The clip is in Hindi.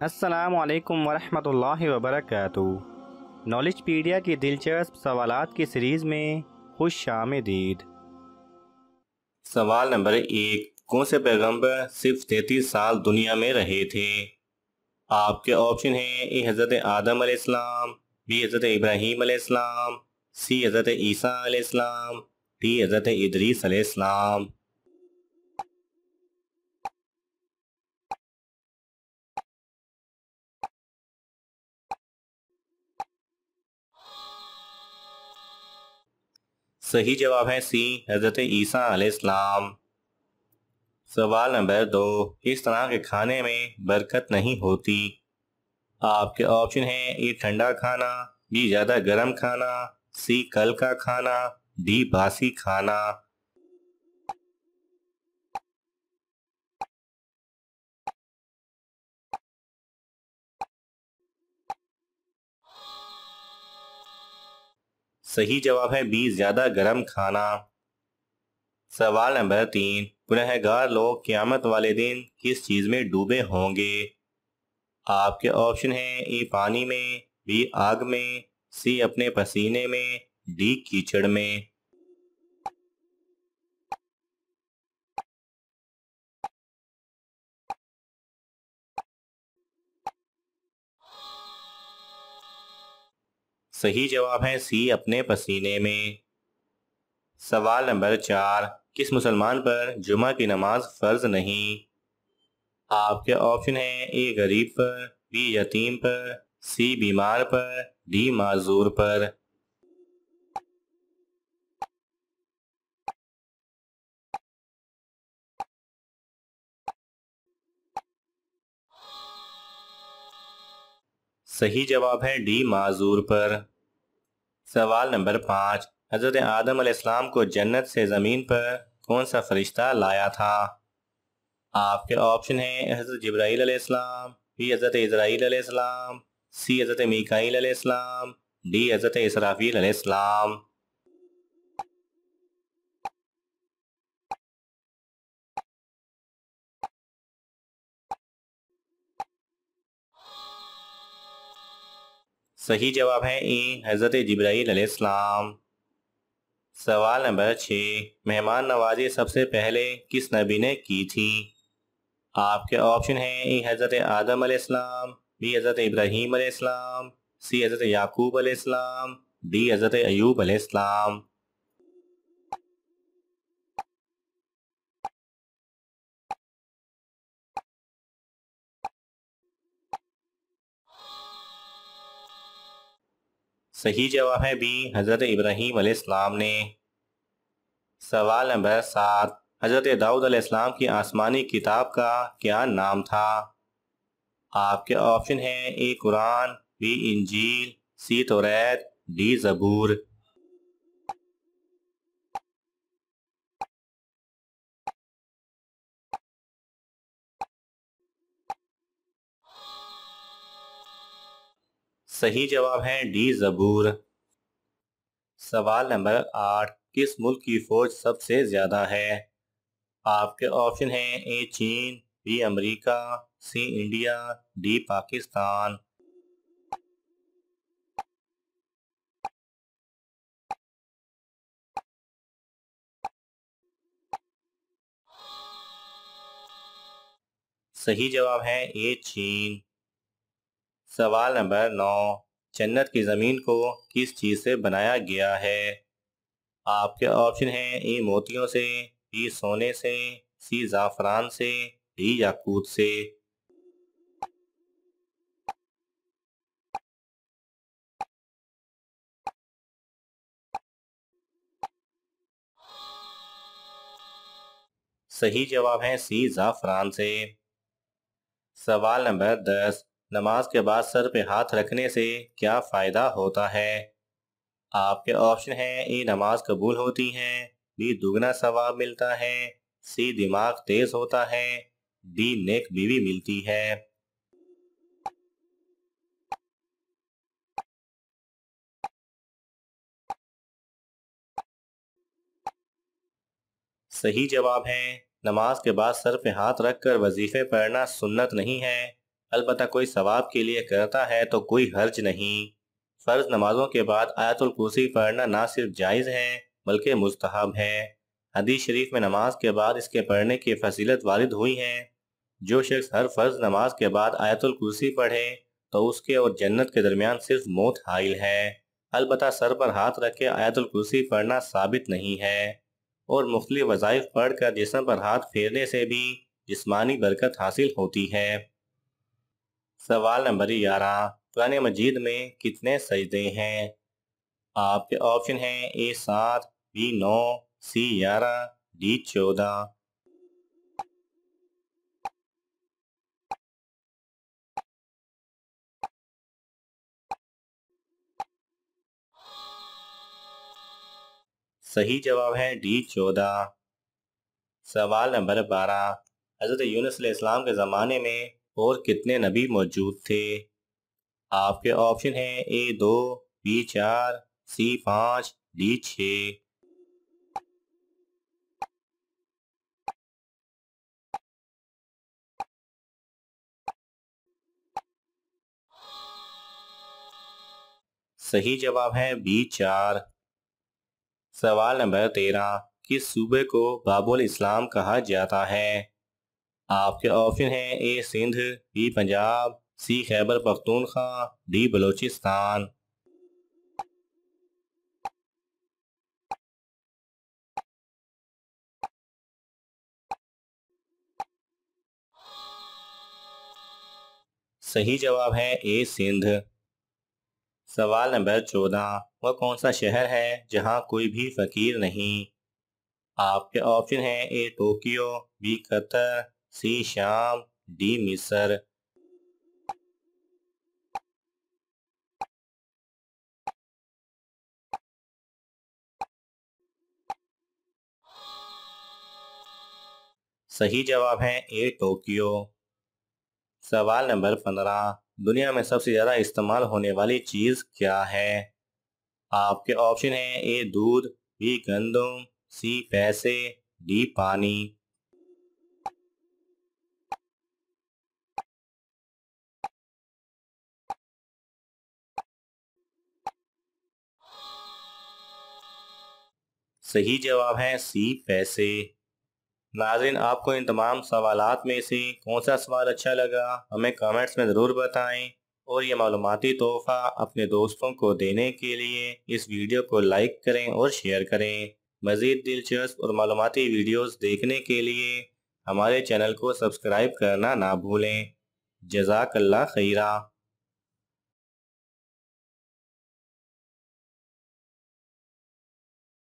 अस्सलामुअलैकुम वरहमतुल्लाहि वबरकातुहू। नॉलेजपीडिया की दिलचस्प सवालात की सीरीज़ में खुश आमदीद। सवाल नंबर 1। कौन से पैगंबर सिर्फ 33 साल दुनिया में रहे थे? आपके ऑप्शन हैं ए हज़रत आदम अलैहिस्सलाम, बी हज़रत इब्राहीम अलैहिस्सलाम, सी हज़रत ईसा अलैहिस्सलाम, डी हज़रत इदरीस अलैहिस्सलाम। सही जवाब है सी हज़रत ईसा अलैहिस्सलाम। सवाल नंबर 2। किस तरह के खाने में बरकत नहीं होती? आपके ऑप्शन हैं ए ठंडा खाना, बी ज्यादा गर्म खाना, सी कल का खाना, डी बासी खाना। सही जवाब है बी ज्यादा गर्म खाना। सवाल नंबर 3। गुनहगार लोग क़यामत वाले दिन किस चीज में डूबे होंगे? आपके ऑप्शन हैं ए पानी में, बी आग में, सी अपने पसीने में, डी कीचड़ में। सही जवाब है सी अपने पसीने में। सवाल नंबर 4। किस मुसलमान पर जुमा की नमाज फर्ज नहीं? आपके ऑप्शन हैं ए गरीब पर, बी यतीम पर, सी बीमार पर, डी माजूर पर। सही जवाब है डी माजूर पर। सवाल नंबर 5। हजरत आदम अलैहिस्सलाम को जन्नत से जमीन पर कौन सा फरिश्ता लाया था? आपके ऑप्शन हैं हजरत जिब्राइल अलैहिस्सलाम, बी हजरत इजराइल अलैहिस्सलाम, सी हजरत मीकाईल अलैहिस्सलाम, डी हजरत इसराफील अलैहिस्सलाम। सही जवाब है ए हजरत जिब्राइल अलैहिस्सलाम। सवाल नंबर 6। मेहमान नवाजी सबसे पहले किस नबी ने की थी? आपके ऑप्शन हैं ए हजरत आदम अलैहिस्सलाम, बी हजरत इब्राहीम अलैहिस्सलाम, सी हजरत याकूब अलैहिस्सलाम, डी हजरत अयूब अलैहिस्सलाम। सही जवाब है बी हजरत इब्राहीम अलैहिस्सलाम ने। सवाल नंबर 7। हजरत दाऊद अलैहिस्सलाम की आसमानी किताब का क्या नाम था? आपके ऑप्शन हैं ए कुरान, बी इंजील, सी तौरात, डी जबूर। सही जवाब है डी जबूर। सवाल नंबर 8। किस मुल्क की फौज सबसे ज्यादा है? आपके ऑप्शन हैं ए चीन, बी अमेरिका, सी इंडिया, डी पाकिस्तान। सही जवाब है ए चीन। सवाल नंबर 9। जन्नत की जमीन को किस चीज से बनाया गया है? आपके ऑप्शन हैं ए मोतियों से, बी सोने से, सी जाफरान से, डी याकूत से। सही जवाब है सी जाफरान से। सवाल नंबर 10। नमाज के बाद सर पे हाथ रखने से क्या फायदा होता है? आपके ऑप्शन हैं ए नमाज कबूल होती है, बी दुगना सवाब मिलता है, सी दिमाग तेज होता है, डी नेक बीवी मिलती है। सही जवाब है नमाज के बाद सर पे हाथ रखकर वजीफे पढ़ना सुन्नत नहीं है, अलबत्ता कोई सवाब के लिए करता है तो कोई हर्ज नहीं। फर्ज नमाजों के बाद आयतुल कुर्सी पढ़ना ना सिर्फ जायज़ है बल्कि मुस्तहब है। हदीस शरीफ में नमाज के बाद इसके पढ़ने की फजीलत वारिद हुई है। जो शख्स हर फर्ज नमाज के बाद आयतुल कुर्सी पढ़े तो उसके और जन्नत के दरमियान सिर्फ मौत हाइल है। अलबत्ता सर पर हाथ रख के आयतुल कुर्सी पढ़ना साबित नहीं है और मुख्तलिफ वज़ाइफ पढ़कर जिस्म पर हाथ फेरने से भी जिस्मानी बरकत हासिल होती है। सवाल नंबर 11, कुरान मजीद में कितने सजदे हैं? आपके ऑप्शन हैं ए 7, बी 9, सी 11, डी 14। सही जवाब है डी 14। सवाल नंबर 12, हज़रत यूनुस अलैहिस्सलाम के ज़माने में और कितने नबी मौजूद थे? आपके ऑप्शन हैं ए 2, बी 4, सी 5, डी 6। सही जवाब है बी 4। सवाल नंबर 13, किस सूबे को बाबुल इस्लाम कहा जाता है? आपके ऑप्शन हैं ए सिंध, बी पंजाब, सी खैबर पख्तूनख्वा, डी बलोचिस्तान। सही जवाब है ए सिंध। सवाल नंबर 14, वह कौन सा शहर है जहां कोई भी फकीर नहीं? आपके ऑप्शन हैं ए टोक्यो, बी कतर, सी शाम, डी मिस्र। सही जवाब है ए टोक्यो। सवाल नंबर 15, दुनिया में सबसे ज्यादा इस्तेमाल होने वाली चीज क्या है? आपके ऑप्शन हैं ए दूध, बी गंदम, सी पैसे, डी पानी। सही जवाब है सी पैसे। नाज़रीन, आपको इन तमाम सवालात में से कौन सा सवाल अच्छा लगा हमें कमेंट्स में ज़रूर बताएं और ये मालूमाती तोहफ़ा अपने दोस्तों को देने के लिए इस वीडियो को लाइक करें और शेयर करें। मज़ीद दिलचस्प और मालूमाती वीडियोस देखने के लिए हमारे चैनल को सब्सक्राइब करना ना भूलें। जज़ाकल्लाह खैरा।